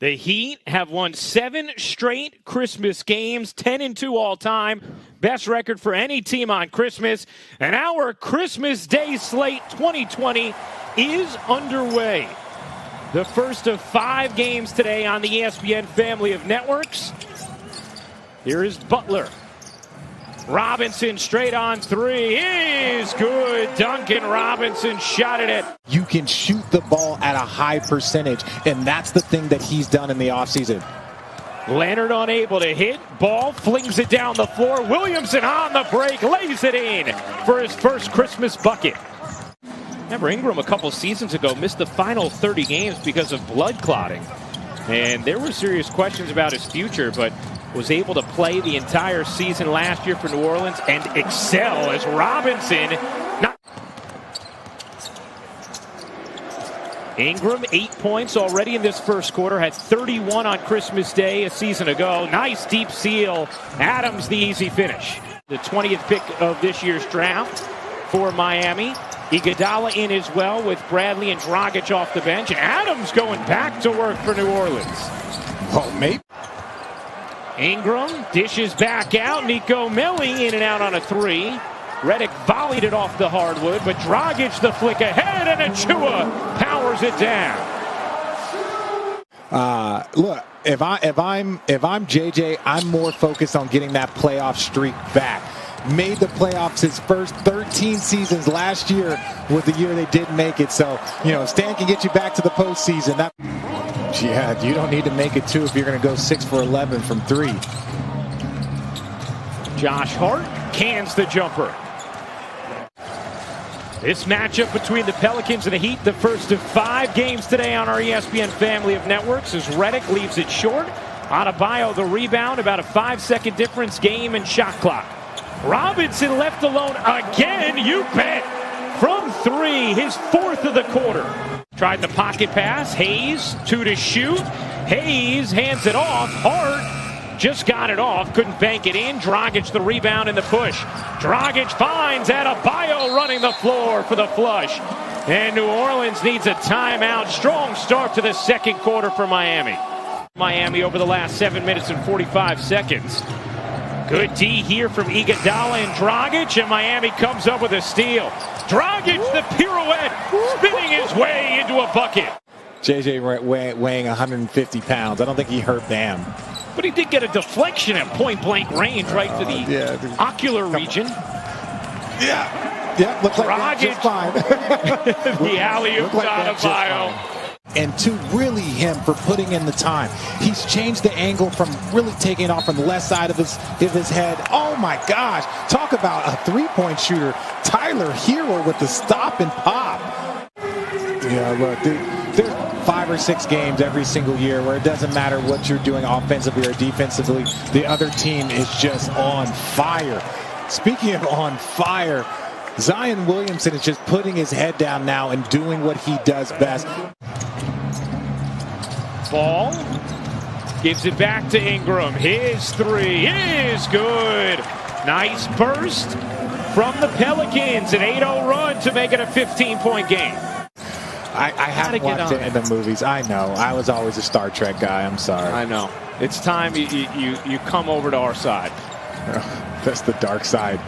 The Heat have won 7 straight Christmas games, 10-2 all time. Best record for any team on Christmas. And our Christmas Day slate 2020 is underway. The first of 5 games today on the ESPN family of networks. Here is Butler. Robinson straight on 3 is good. Duncan Robinson shot it at. You can shoot the ball at a high percentage, and that's the thing that he's done in the offseason. Leonard unable to hit. Ball flings it down the floor. Williamson on the break, lays it in for his first Christmas bucket. Remember, Ingram a couple seasons ago missed the final 30 games because of blood clotting. And there were serious questions about his future, but was able to play the entire season last year for New Orleans and excel as Robinson. Ingram, 8 points already in this first quarter, had 31 on Christmas Day a season ago. Nice deep seal. Adams, the easy finish. The 20th pick of this year's draft for Miami. Iguodala in as well with Bradley and Dragic off the bench. And Adams going back to work for New Orleans. Oh, mate. Ingram dishes back out. Nico Melli in and out on a 3. Redick volleyed it off the hardwood, but Dragic the flick ahead, and Achua powers it down. Look, if I'm JJ, I'm more focused on getting that playoff streak back. Made the playoffs his first 13 seasons. Last year was the year they did make it. So, Stan can get you back to the postseason. Yeah, you don't need to make it 2 if you're going to go 6 for 11 from 3. Josh Hart cans the jumper. This matchup between the Pelicans and the Heat, the first of 5 games today on our ESPN family of networks, as Redick leaves it short. Adebayo the rebound, about a 5-second difference, game and shot clock. Robinson left alone again, you bet, from 3, his 4th of the quarter. Tried the pocket pass, Hayes, 2 to shoot. Hayes hands it off, Hart just got it off, couldn't bank it in. Dragic the rebound and the push. Dragic finds Adebayo running the floor for the flush. And New Orleans needs a timeout. Strong start to the second quarter for Miami. Miami over the last 7 minutes and 45 seconds. Good D here from Iguodala and Dragic, and Miami comes up with a steal. Dragic, the pirouette, spinning his way into a bucket. JJ weighing 150 pounds. I don't think he hurt Bam. But he did get a deflection at point-blank range right to the ocular region. Yeah, looks like just fine. The alley-oop to Adebayo. And to really him for putting in the time. He's changed the angle from really taking it off from the left side of his head. Oh my gosh. Talk about a three-point shooter. Tyler Hero with the stop and pop. Yeah, look, there's 5 or 6 games every single year where it doesn't matter what you're doing offensively or defensively. The other team is just on fire. Speaking of on fire, Zion Williamson is just putting his head down now and doing what he does best. Ball gives it back to Ingram. His 3 is good. Nice burst from the Pelicans. An 8-0 run to make it a 15-point game. I haven't watched it in the movies. I know. I was always a Star Trek guy. I'm sorry. I know. It's time you come over to our side. That's the dark side.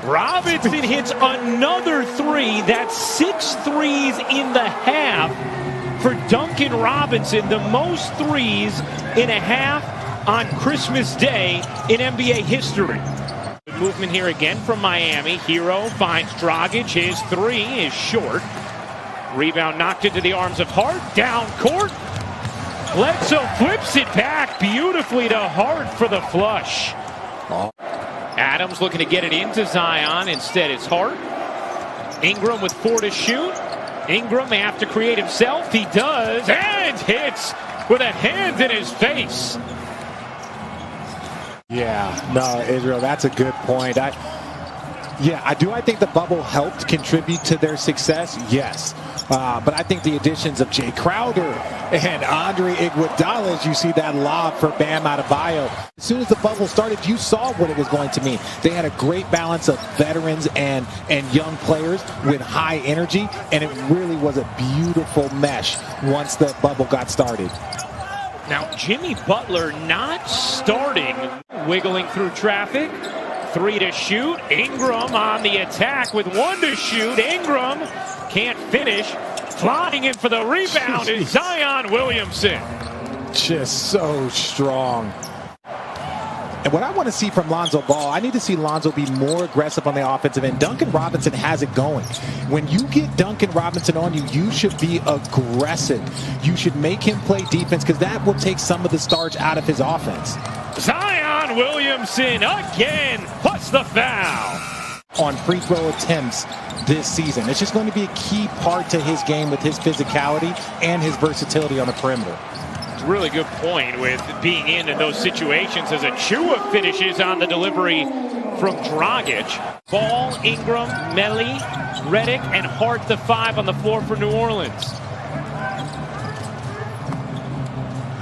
Robinson hits another 3. That's 6 threes in the half for Duncan Robinson. The most threes in a half on Christmas Day in NBA history. Good movement here again from Miami. Hero finds Dragic. His 3 is short. Rebound knocked into the arms of Hart. Down court. Bledsoe flips it back beautifully to Hart for the flush. Adams looking to get it into Zion. Instead, it's Hart. Ingram with 4 to shoot. Ingram may have to create himself. He does, and hits with a hand in his face. Yeah, no, Israel, that's a good point. I think the bubble helped contribute to their success. Yes. But I think the additions of Jay Crowder and Andre Iguodala, as you see that lob for Bam Adebayo. As soon as the bubble started, you saw what it was going to mean. They had a great balance of veterans and young players with high energy, and it really was a beautiful mesh once the bubble got started. Now, Jimmy Butler not starting, wiggling through traffic. 3 to shoot. Ingram on the attack with 1 to shoot. Ingram can't finish. Flying in for the rebound is Zion Williamson. Just so strong. And what I want to see from Lonzo Ball, I need to see Lonzo be more aggressive on the offensive end. Duncan Robinson has it going. When you get Duncan Robinson on you, you should be aggressive. You should make him play defense because that will take some of the starch out of his offense. Zion Williamson again, plus the foul. On free throw attempts this season. It's just going to be a key part to his game with his physicality and his versatility on the perimeter. Really good point with being in those situations as Achua finishes on the delivery from Dragic. Ball, Ingram, Melli, Redick, and Hart the 5 on the floor for New Orleans.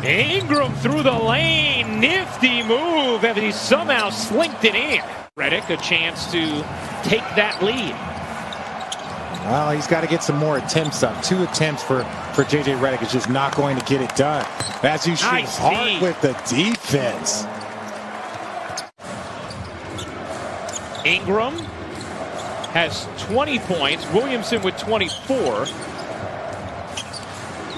Ingram through the lane, nifty move, and he somehow slinked it in. Redick a chance to take that lead. Well, he's got to get some more attempts up. 2 attempts for J.J. Redick is just not going to get it done. As you shoot Nice hard with the defense. Ingram has 20 points. Williamson with 24.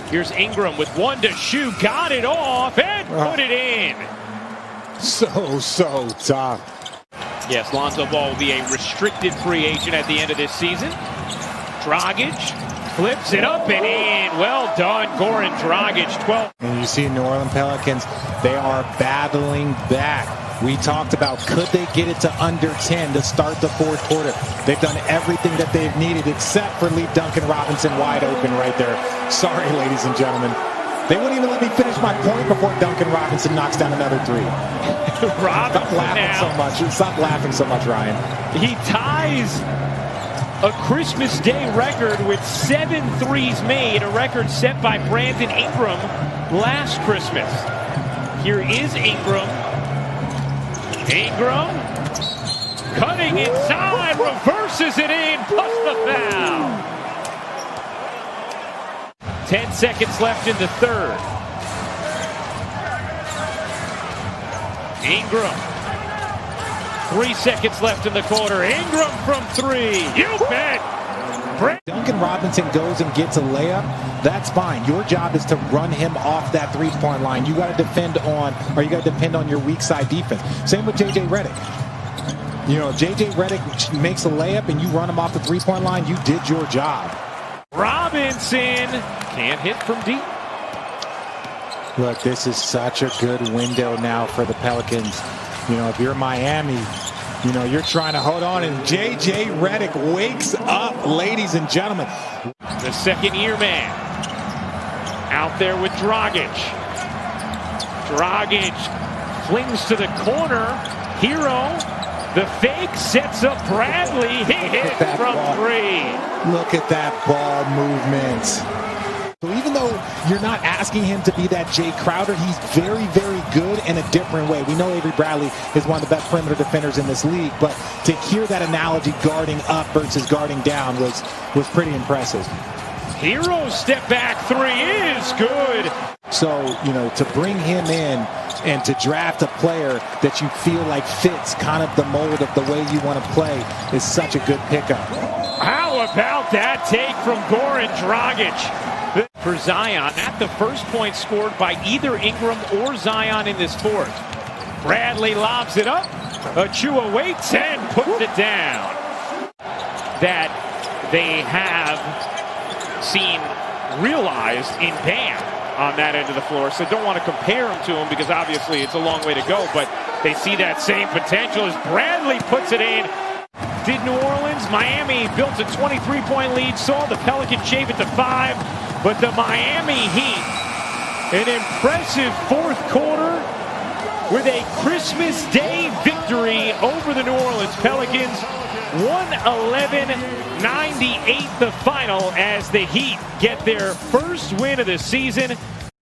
Here's Ingram with 1 to shoot. Got it off and put it in. So tough. Yes, Lonzo Ball will be a restricted free agent at the end of this season. Dragic flips it up and in. Well done, Goran Dragic, 12. And you see New Orleans Pelicans, they are battling back. We talked about could they get it to under 10 to start the 4th quarter. They've done everything that they've needed except for leave Duncan Robinson wide open right there. Sorry, ladies and gentlemen. They wouldn't even let me finish my point before Duncan Robinson knocks down another 3. Stop laughing so much. Stop laughing so much, Ryan. He ties a Christmas Day record with 7 threes made, a record set by Brandon Ingram last Christmas. Here is Ingram. Ingram cutting inside, reverses it in, plus the foul. 10 seconds left in the 3rd. Ingram. 3 seconds left in the quarter. Ingram from 3. You bet. Duncan Robinson goes and gets a layup. That's fine. Your job is to run him off that 3-point line. You got to depend on your weak side defense. Same with J.J. Redick. You know, if J.J. Redick makes a layup and you run him off the 3-point line, you did your job. Robinson can't hit from deep. Look, this is such a good window now for the Pelicans. You know, if you're Miami, you know, you're trying to hold on, and J.J. Redick wakes up, ladies and gentlemen. The second-year man out there with Dragic. Dragic flings to the corner. Hero, the fake, sets up Bradley. He hits from 3. Look at that ball movement. So even though you're not asking him to be that Jay Crowder, he's very, very good in a different way. We know Avery Bradley is one of the best perimeter defenders in this league, but to hear that analogy, guarding up versus guarding down, was pretty impressive. Hero step back 3 is good. So, you know, to bring him in and to draft a player that you feel like fits kind of the mold of the way you want to play is such a good pickup. How about that take from Goran Dragic? For Zion, at the first point scored by either Ingram or Zion in this 4th. Bradley lobs it up. Achua waits and puts it down. That they have seen realized in Bam on that end of the floor. So don't want to compare him to him because obviously it's a long way to go. But they see that same potential as Bradley puts it in. Did New Orleans? Miami built a 23-point lead, saw the Pelicans shave it to 5. But the Miami Heat, an impressive 4th quarter with a Christmas Day victory over the New Orleans Pelicans. 111-98 the final as the Heat get their first win of the season.